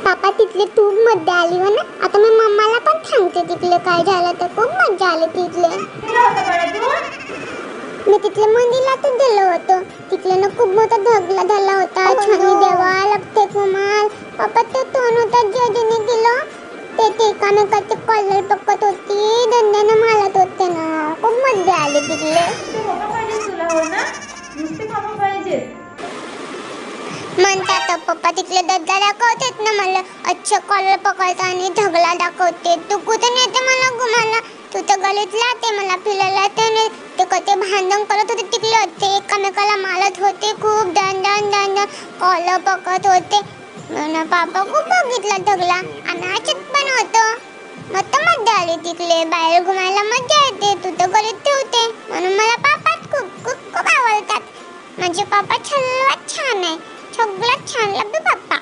पापा तिथले खूप मजा आली हो ना. आता मी मम्माला पण सांगते तिथले काय झालं तर. खूप मजा आली तिथले. मी तिथल्या मंदिरातच गेलो होतो. तिथले ना खूप मोठा धगला झाला होता. छानी देवा लागते कुमार. पप्पा ते तोनूतच जोजूने गेलो. ते एकामेकाचे कलर पकत होती. दंड्यानं मारत होते ना. खूप मजा आली तिथले. म्हणतात पप्पा तिथले दद्दा दाखवतात ना मला. अच्छा कॉलर पकडता आणि झगला दाखवते. तू कुठे नेते मला घुमायला. तू तर गलीत लाते मला फिरायला. ते कसे भांडण करत होते तिथले होते. एकामेकाला मारत होते. खूप दंड कॉलर पकत होते. पापा खूप बघितला झगला. आणि अशीच पण होतो. मस्त मजा आली तिथले. बाहेर घुमायला मजा येते. तू तर गलीत ठेवते. म्हणून मला पापाच खूप खूप खूप आवडतात. माझे पापा सर्वात छान आहे. सगळ्यात छान लागतो पप्पा.